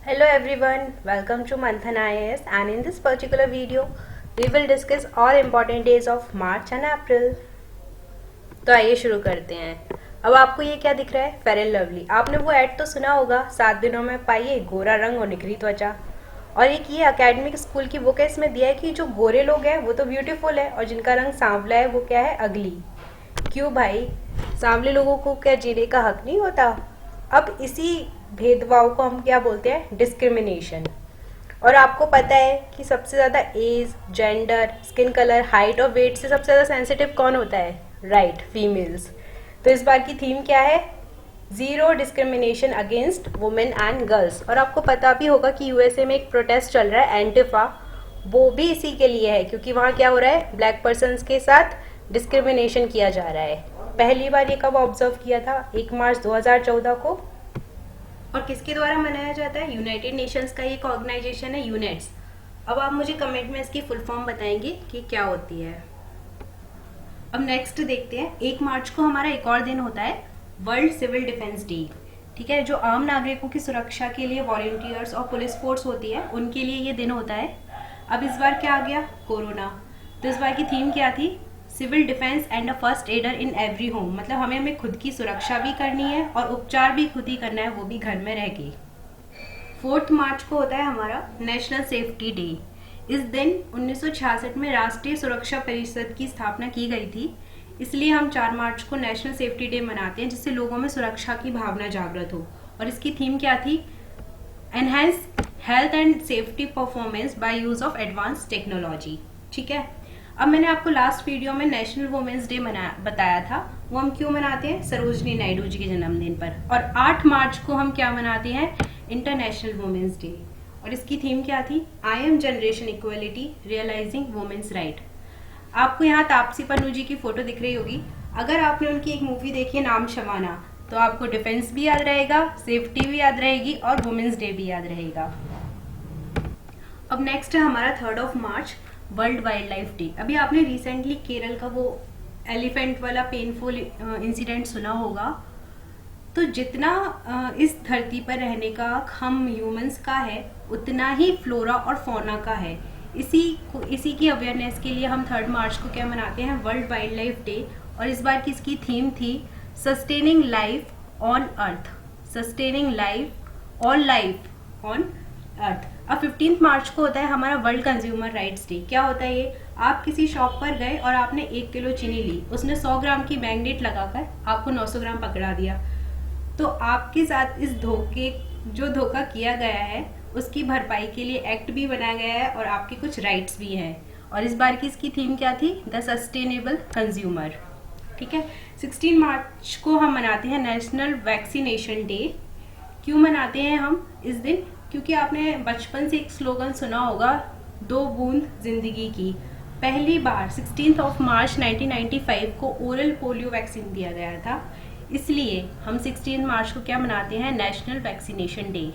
Hello everyone, welcome to Manthan IAS and in this particular video we will discuss all important days of March and April. तो आइए शुरू करते हैं। अब आपको ये क्या दिख रहा है? Fair and lovely. आपने वो ऐड तो सुना होगा, 7 दिनों में पाइए गोरा रंग और निखरी त्वचा। और एक ये एकेडमिक स्कूल की बुक है, इसमें दिया है कि जो गोरे लोग हैं वो तो ब्यूटीफुल है और जिनका रंग सांवला है वो क्या है? अगली। क्यों भाई, सांवले लोगों को क्या जीने का हक नहीं होता? अब इसी भेदभाव को हम क्या बोलते हैं? डिस्क्रिमिनेशन। और आपको पता है कि सबसे ज़्यादा age, gender, skin colour, height और वेट से सबसे ज़्यादा सेंसिटिव कौन होता है? Right, females. तो इस बार की थीम क्या है? Zero discrimination against women and girls. और आपको पता भी होगा कि यूएसए में एक प्रोटेस्ट चल रहा है, एंटिफा, वो भी इसी के लिए है क्योंकि वहाँ क्या हो रहा है? ब्लैक पर्सन्स के साथ डिस्क्रिमिनेशन किया जा रहा है। पहली बार ये कब ऑब्जर्व किया था? 1 मार्च 2014 को। और किसके द्वारा मनाया जाता है? यूनाइटेड नेशंस का एक ऑर्गेनाइजेशन है, यूनेट्स। अब आप मुझे कमेंट में इसकी फुल फॉर्म बताएंगे कि क्या होती है। अब नेक्स्ट देखते हैं। 1 मार्च को हमारा एक और दिन होता है, वर्ल्ड सिविल डिफेंस डे। ठीक है, जो आम नागरिकों की सुरक्षा के लिए वॉलंटियर्स और पुलिस फोर्स होती है उनके लिए ये दिन होता है। अब इस बार क्या आ गया? कोरोना। तो इस बार की थीम क्या थी? Civil defence and a first aider in every home. मतलब हमें खुद की सुरक्षा भी करनी है और उपचार भी खुद ही करना है, वो भी घर में रह के। 4 मार्च को होता है हमारा नेशनल सेफ्टी डे। इस दिन 1966 में राष्ट्रीय सुरक्षा परिषद की स्थापना की गई थी, इसलिए हम 4 मार्च को नेशनल सेफ्टी डे मनाते हैं, जिससे लोगों में सुरक्षा की भावना जागृत हो। और इसकी थीम क्या थी? Enhance health and safety performance by use of advance technology. ठीक है। अब मैंने आपको लास्ट वीडियो में नेशनल वुमेन्स डे बताया था। वो हम क्यों मनाते हैं? सरोजनी नायडू जी के जन्मदिन पर। और 8 मार्च को हम क्या मनाते हैं? International women's day. और इसकी थीम क्या थी? I am generation equality realising women's right. आपको यहाँ तापसी पन्नू जी की फोटो दिख रही होगी। अगर आपने उनकी एक मूवी देखी है नाम शबाना, तो आपको डिफेंस भी याद रहेगा, सेफ्टी भी याद रहेगी और वुमेन्स डे भी याद रहेगा। अब नेक्स्ट है हमारा 3 मार्च, वर्ल्ड वाइल्ड लाइफ डे। अभी आपने रिसेंटली केरल का वो एलिफेंट वाला पेनफुल इंसिडेंट सुना होगा। तो जितना इस धरती पर रहने का हम ह्यूमंस का है, उतना ही फ्लोरा और फौना का है। इसी की अवेयरनेस के लिए हम 3 मार्च को क्या मनाते हैं? World wild life day. और इस बार की इसकी थीम थी sustaining life on earth. Sustaining life on earth. अब 15 मार्च को होता है हमारा वर्ल्ड कंज्यूमर राइट्स डे। क्या होता है ये? आप किसी शॉप पर गए और आपने 1 किलो चीनी ली, उसने 100 ग्राम की मैग्नेट लगाकर आपको 900 ग्राम पकड़ा दिया, तो आपके साथ इस जो धोखा किया गया है उसकी भरपाई के लिए एक्ट भी बनाया गया है और आपके कुछ राइट्स भी हैं। और इस बार की इसकी थीम क्या थी? The sustainable consumer. ठीक है। 16 मार्च को हम मनाते हैं नेशनल वैक्सीनेशन डे। क्यों मनाते हैं हम इस दिन? क्योंकि आपने बचपन से एक स्लोगन सुना होगा, 2 बूंद जिंदगी की। पहली बार 16 मार्च 1995 को ओरल पोलियो वैक्सीन दिया गया था, इसलिए हम 16 मार्च को क्या मनाते हैं? National vaccination day.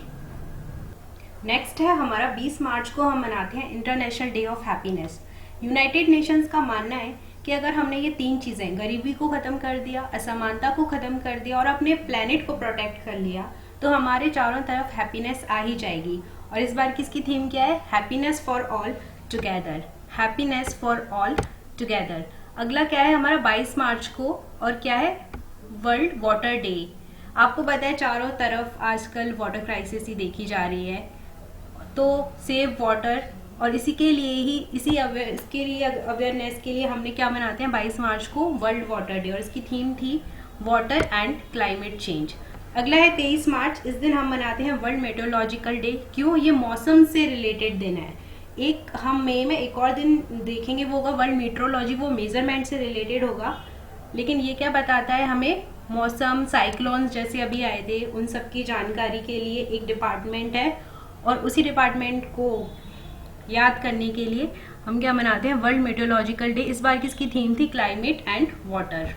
नेक्स्ट है हमारा 20 मार्च को हम मनाते हैं international day of happiness. United Nations का मानना है कि अगर हमने ये 3 चीजें, गरीबी को खत्म कर दिया, असमानता को खत्म कर दिया और अपने प्लेनेट को प्रोटेक्ट कर लिया, तो हमारे चारों तरफ हैप्पीनेस आ ही जाएगी। और इस बार किसकी थीम क्या है? Happiness for all together. Happiness for all together. अगला क्या है हमारा? 22 मार्च को, और क्या है? World water day. आपको पता है चारों तरफ आजकल वाटर क्राइसिस ही देखी जा रही है, तो सेव वाटर। और इसके लिए अवेयरनेस के लिए हमने क्या मनाते हैं 22 मार्च को? World water day. और इसकी थीम थी वाटर एंड क्लाइमेट चेंज। अगला है 23 मार्च। इस दिन हम मनाते हैं वर्ल्ड मेट्रोलॉजिकल डे। क्यों? ये मौसम से रिलेटेड दिन है। एक हम मई में एक और दिन देखेंगे, वो होगा वर्ल्ड मेट्रोलॉजी, वो मेजरमेंट से रिलेटेड होगा। लेकिन ये क्या बताता है हमें? मौसम, साइक्लोन्स जैसे अभी आए थे, उन सब की जानकारी के लिए एक डिपार्टमेंट है, और उसी डिपार्टमेंट को याद करने के लिए हम क्या मनाते हैं? World meteorological day. इस बार की इसकी थीम थी क्लाइमेट एंड वाटर।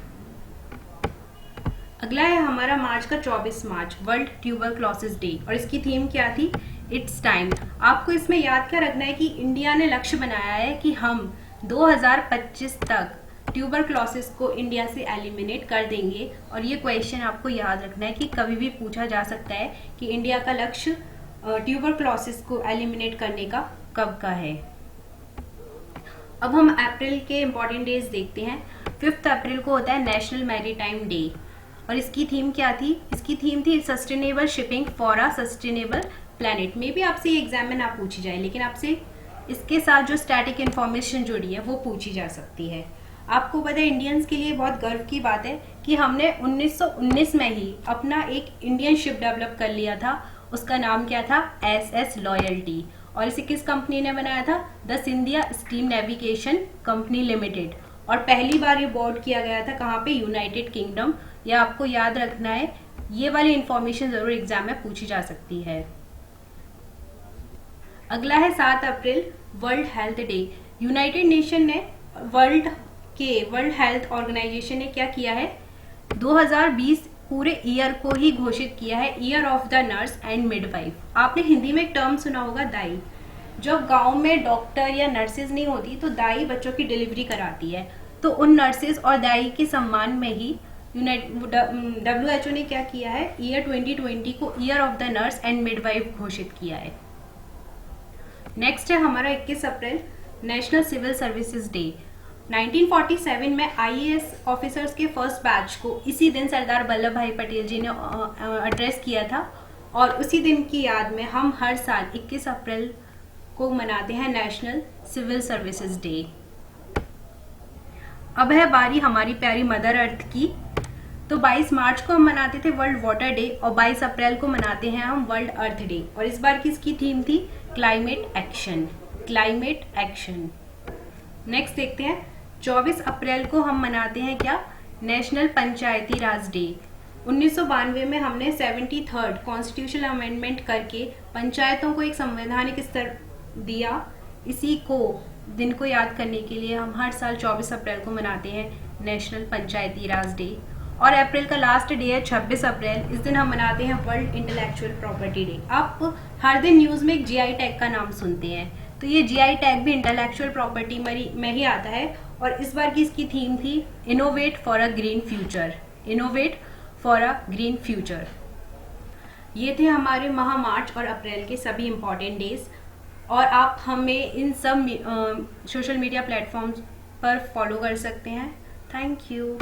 अगला है हमारा मार्च का 24 मार्च, वर्ल्ड ट्यूबरक्लोसिस डे। और इसकी थीम क्या थी? It's time. आपको इसमें याद क्या रखना है कि इंडिया ने लक्ष्य बनाया है कि हम 2025 तक ट्यूबरक्लोसिस को इंडिया से एलिमिनेट कर देंगे। और ये क्वेश्चन आपको याद रखना है कि कभी भी पूछा जा सकता है कि इंडिया का लक्ष्य ट्यूबरक्लोसिस को एलिमिनेट करने का कब का है। अब हम अप्रैल के इम्पोर्टेंट डेज देखते हैं। 5 अप्रैल को होता है नेशनल मैरीटाइम डे और इसकी थीम क्या थी? इसकी थीम थी sustainable shipping for a sustainable planet. में भी आपसे एग्जाम में ना पूछी जाए, लेकिन आपसे इसके साथ जो स्टैटिक इन्फॉर्मेशन जुड़ी है वो पूछी जा सकती है। आपको पता है इंडियंस के लिए बहुत गर्व की बात है कि हमने 1919 में ही अपना एक इंडियन शिप डेवलप कर लिया था। उसका नाम क्या था? SS loyalty. और इसे किस कंपनी ने बनाया था? The Scindia steam navigation company limited. और पहली बार ये बोर्ड किया गया था कहाँ पे? United kingdom. यह आपको याद रखना है, ये वाली इंफॉर्मेशन जरूर एग्जाम में पूछी जा सकती है। अगला है 7 अप्रैल, world health day. United Nation ने वर्ल्ड हेल्थ ऑर्गेनाइजेशन ने क्या किया है? 2020 पूरे ईयर को ही घोषित किया है year of the nurse and midwife. आपने हिंदी में एक टर्म सुना होगा, दाई। जब गांव में डॉक्टर या नर्सेज नहीं होती तो दाई बच्चों की डिलीवरी कराती है। तो उन नर्सेज और दाई के सम्मान में ही WHO ने क्या किया है? ईयर 2020 को year of the nurse and midwife घोषित किया है। नेक्स्ट है हमारा 21 अप्रैल, नेशनल सिविल सर्विसेज डे। 1947 में IAS ऑफिसर्स के फर्स्ट बैच को इसी दिन सरदार वल्लभ भाई पटेल जी ने एड्रेस किया था और उसी दिन की याद में हम हर साल 21 अप्रैल को मनाते हैं नेशनल सिविल सर्विसेज डे। अब है बारी हमारी प्यारी मदर अर्थ की। तो 22 मार्च को हम मनाते थे वर्ल्ड वाटर डे और 22 अप्रैल को मनाते हैं हम वर्ल्ड अर्थ डे। और इस बार की इसकी थीम थी climate action. Climate action. Next देखते हैं 24 अप्रैल को हम मनाते हैं क्या? नेशनल पंचायती राज डे। 1992 में हमने 73rd कॉन्स्टिट्यूशनल अमेंडमेंट करके पंचायतों को एक संवैधानिक स्तर दिया। इसी को दिन को याद करने के लिए हम हर साल 24 अप्रैल को मनाते हैं नेशनल पंचायती राज डे। और अप्रैल का लास्ट डे है 26 अप्रैल। इस दिन हम मनाते हैं वर्ल्ड इंटेलेक्चुअल प्रॉपर्टी डे। आप हर दिन न्यूज में एक GI टैग का नाम सुनते हैं, तो ये GI टैग भी इंटेलेक्चुअल प्रॉपर्टी में ही आता है। और इस बार की इसकी थीम थी innovate for a green future. Innovate for a green future. ये थे हमारे माह मार्च और अप्रैल के सभी इंपॉर्टेंट डेज। और आप हमें इन सब सोशल मीडिया प्लेटफॉर्म्स पर फॉलो कर सकते हैं। Thank you.